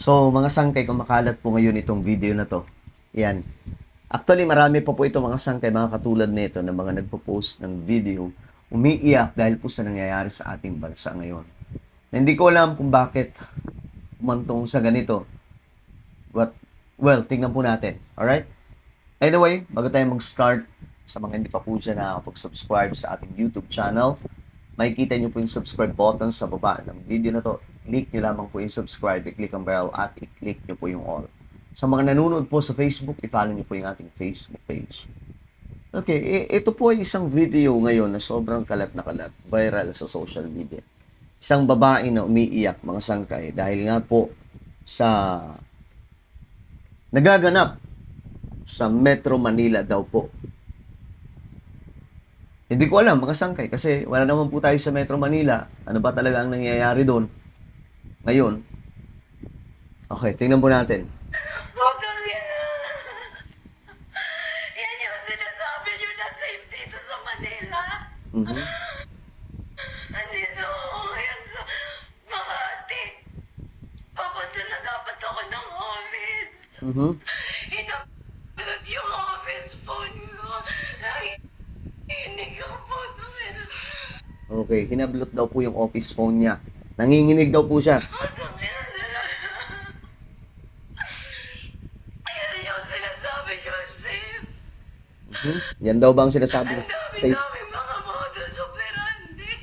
So, mga sangkay, kumakalat po ngayon itong video na to. Yan. Actually, marami pa po ito mga sangkay, mga katulad nito na mga nagpo-post ng video, umiiyak dahil po sa nangyayari sa ating bansa ngayon. Na hindi ko alam kung bakit umantong sa ganito. But, well, tingnan po natin. Alright? Anyway, bago tayo mag-start, sa mga hindi pa po dyan nakakapag-subscribe sa ating YouTube channel, makikita nyo po yung subscribe button sa baba ng video na to. Click nyo lamang po yung subscribe, i-click ang bell at i-click nyo po yung all. Sa mga nanonood po sa Facebook, i-follow nyo po yung ating Facebook page. Okay, ito po ay isang video ngayon na sobrang kalat na kalat, viral sa social media. Isang babae na umiiyak mga sangkay dahil nga po sa nagaganap sa Metro Manila daw po. Hindi ko alam mga sangkay kasi wala naman po tayo sa Metro Manila. Ano ba talaga ang nangyayari doon ngayon? Okay, tingnan po natin. Huwag yan. Yan yung sinasabi nyo na safe dito sa Manila. Mhm. Andito ako yan sa Makati. Papunta na dapat ako ng office. Mhm. Hinapulot yung office phone ko. Nakikinig ako namin. Okay, hinablot daw po yung office phone niya. Nanginginig daw po siya. Yan yung sinasabi nyo safe. Mhm. Yan daw ba ang sinasabi Ang ko? Safe. dami-dami mga modus operandi.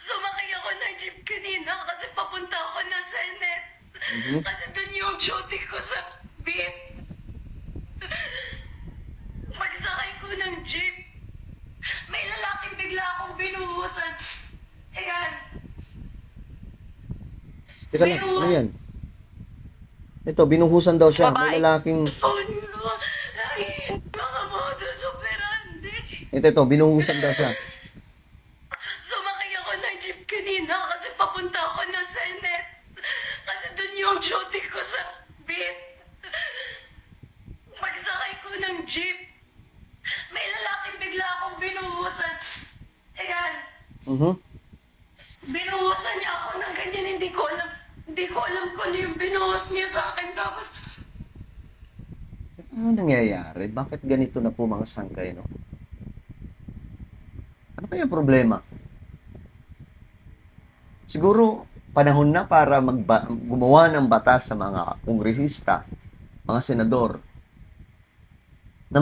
Sumakay ako ng jeep kanina kasi papunta ako ng Senate. Mhm. Kasi dun yung duty ko sa beat. Pagsakay ko ng jeep, may lalaking bigla akong binuhusan. Ayan. Teka lang, ano yan? Ito, binuhusan daw siya. May Babae. lalaking... Oh no! Mga modus operandi. Ito, binuhusan daw siya. Sumakay ako ng jeep kanina kasi papunta ako ng Senate. Kasi dun yung duty ko sa beat. Pagsakay ko ng jeep, may lalaking bigla akong binuhusan. Ayan. Mhm. Binuhusan niya ako ng ganyan. Hindi ko alam kung ano yung binuhos niya sa akin. Tapos, Ano nangyayari? Bakit ganito na po mga sangkay, no? Ano kaya ang problema? Siguro, panahon na para gumawa ng batas sa mga kongresista, mga senador, na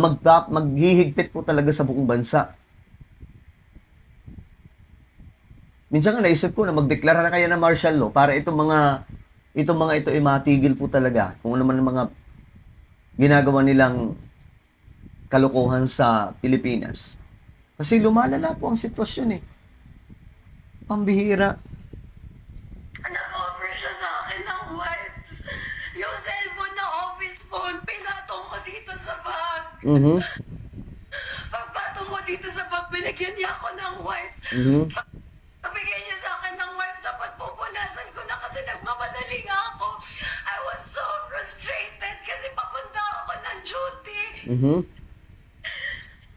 maghihigpit po talaga sa buong bansa. Minsan nga naisip ko na magdeklara na kaya ng martial law para itong mga ito ay matigil po talaga kung ano man ang mga ginagawa nilang kalokohan sa Pilipinas. Kasi lumalala po ang sitwasyon eh. Pambihira. nag-offer siya sa akin ng wipes. Yung cellphone na office phone, pinatong ko dito sa bag. Mhm. Pagpatong ko dito sa bag, binigyan niya ako ng wipes. Mhm. Pabigay niya sa akin ng wipes, dapat pupunasan ko na kasi nagmamadali nga ako. I was so frustrated kasi papunta ako ng duty. Mhm.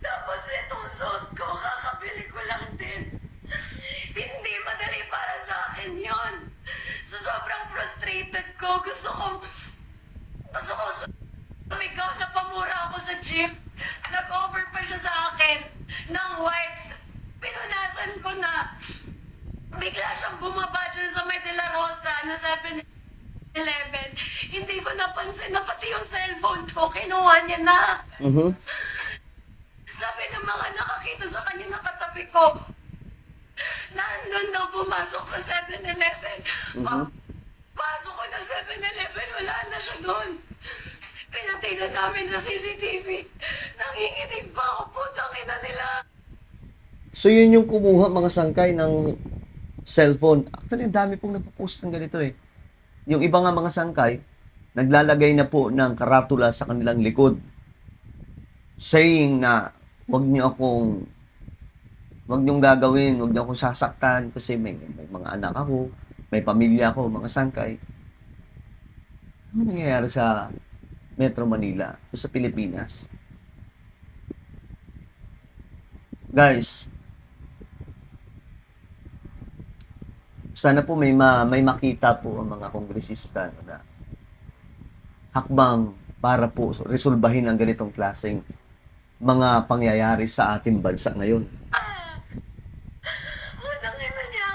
Tapos itong suot ko, kakabili ko lang din. Hindi madali para sa akin yon. So sobrang frustrated ko. Gusto ko sumigaw na pamura ako sa jeep. Nag-offer pa siya sa akin ng wipes. Pinunasan ko na. Bigla siyang bumaba dyan sa may De La Rosa na 7-Eleven. Hindi ko napansin na pati yung cellphone ko, kinuha niya na. Mhm. Sabi ng mga nakakita sa kanya nakatabi ko, nandun daw pumasok sa 7-Eleven. Pasok ko ng 7-Eleven, wala na siya doon. Pinatingnan namin sa CCTV. Nanginginig pa ako, putang ina nila. So yun yung kumuha mga sangkay ng cellphone. Actually, ang dami pong nagpo-post ng ganito eh. Yung iba nga mga sangkay, naglalagay na po ng karatula sa kanilang likod. Saying na, wag niyong gagawin, wag niyo akong sasaktan kasi may mga anak ako, may pamilya ako, mga sangkay. Ano nangyayari sa Metro Manila, sa Pilipinas? Guys, Sana po may makita po ang mga kongresista na hakbang para po resolbahin ang ganitong klaseng mga pangyayari sa ating bansa ngayon. Utang ina niya.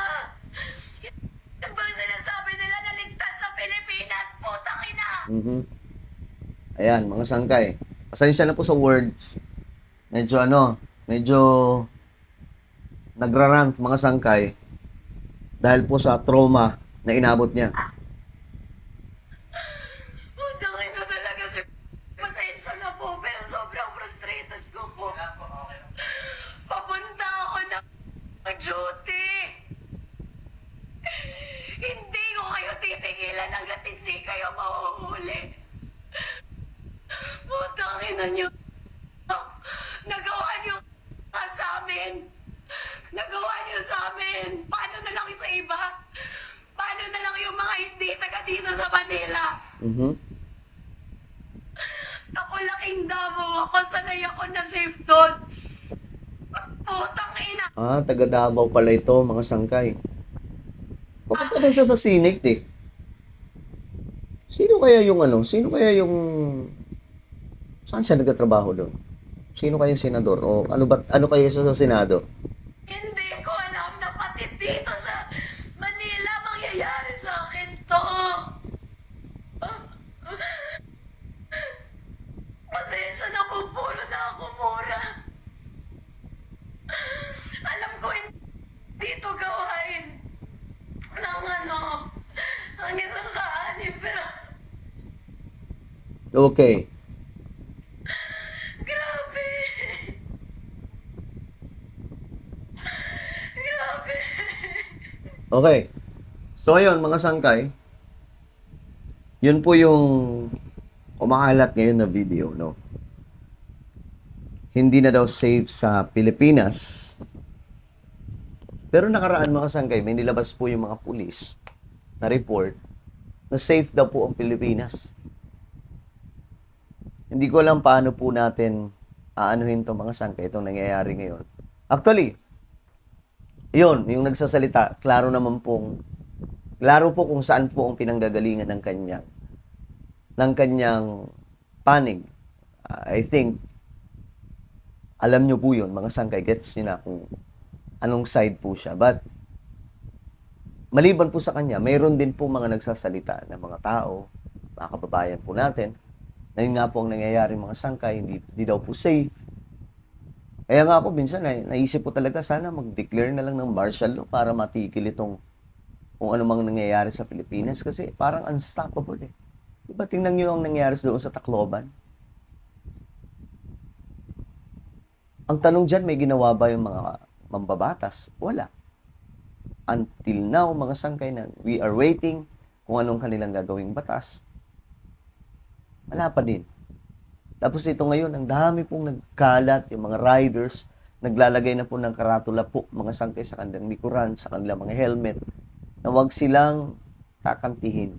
Yung bang sinasabi nila na ligtas sa Pilipinas, putang ina. Mhm. Ayan, mga sangkay. Pasensya na po sa words. Medyo nagrarant mga sangkay dahil po sa trauma na inabot niya. Utang ina talaga, sir. Pasensya na po, pero sobrang frustrated ko po. Papunta ako ng duty. Hindi ko kayo titigilan hanggat hindi kayo mahuhuli. Putang ina niyo. Nagawa niyo nga sa amin. Nagawa niyo sa amin. Paano na lang yung sa iba? Paano na lang yung mga hindi taga dito sa Manila? Mhm. Ako laking Davao ako. Sanay ako na safe doon. Putang ina. Taga Davao pala ito, mga sangkay. Papunta daw siya sa Senate eh. Sino kaya yung saan siya nagtatrabaho doon? Sino kaya yung senador? O ano kaya siya sa Senado? Hindi ko alam na pati dito sa Manila mangyayari sa akin to. Pasensya na po, puro na ako mura. Alam ko hindi to gawain ng ang isang kaanib, pero Okay. grabe. Grabe. Okay. So, ayun, mga sangkay. Yun po yung kumakalat ngayon na video, no? Hindi na daw safe sa Pilipinas. Pero nakaraan, mga sangkay, may nilabas po yung mga pulis na report na safe daw po ang Pilipinas. Hindi ko alam paano po natin aanuhin itong mga sangkay, itong nangyayari ngayon. Actually, yun, yung nagsasalita, klaro po kung saan po ang pinanggagalingan ng kanyang panig. I think, alam nyo po yun, mga sangkay, gets nyo na kung anong side po siya. But, maliban po sa kanya, mayroon din po mga nagsasalita ng mga tao, mga kababayan po natin, na yun nga po ang nangyayari mga sangkay, hindi daw po safe. Kaya nga ako, minsan, naisip po talaga, sana mag-declare na lang ng martial law para matigil itong kung ano mang nangyayari sa Pilipinas kasi parang unstoppable eh. Diba tingnan nyo ang nangyayari doon sa Tacloban? Ang tanong dyan, may ginawa ba yung mga mambabatas? Wala. Until now, mga sangkay na we are waiting kung anong kanilang gagawing batas. Wala pa din. Tapos ito ngayon, ang dami pong nagkalat, yung mga riders, naglalagay na po ng karatula po, mga sangkay sa kanilang likuran, sa kanilang mga helmet, na huwag silang kakantihin.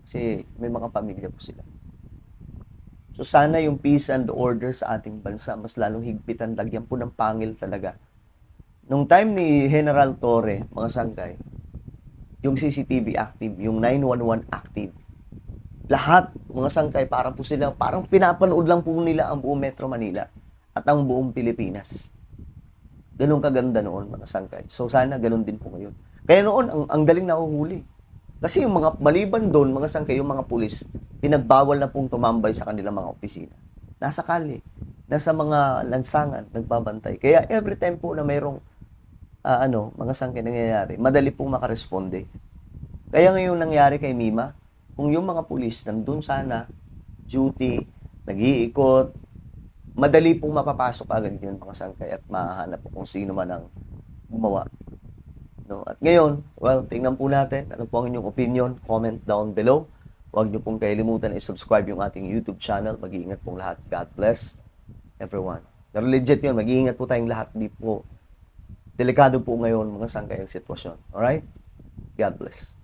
Kasi may mga pamilya po sila. So sana yung peace and order sa ating bansa, mas lalong higpitan, lagyan po ng pangil talaga. Nung time ni General Torre, mga sangkay, yung CCTV active, yung 911 active, lahat, mga sangkay, parang pinapanood lang po nila ang buong Metro Manila at ang buong Pilipinas. Ganun kaganda noon, mga sangkay. So, sana ganun din po ngayon. Kaya noon, ang galing nahuhuli. Kasi yung mga maliban doon, mga sangkay, yung mga pulis, pinagbawal na pong tumambay sa kanilang mga opisina. Nasa kali, nasa mga lansangan, nagbabantay. Kaya every time po na mayroong mga sangkay nangyayari, madali pong makaresponde. Kaya ngayon nangyari kay Mima, kung yung mga pulis nandun sana, duty, nag-iikot, madali pong mapapasok agad yun mga sangkay at mahahanap po kung sino man ang gumawa. No? At ngayon, well, tingnan po natin ano po ang inyong opinion, comment down below. Huwag niyo pong kalimutan i-subscribe yung ating YouTube channel. Mag-iingat pong lahat. God bless everyone. Pero legit yun, mag-iingat po tayong lahat. Di po, delikado po ngayon mga sangkay ang sitwasyon. Alright? God bless.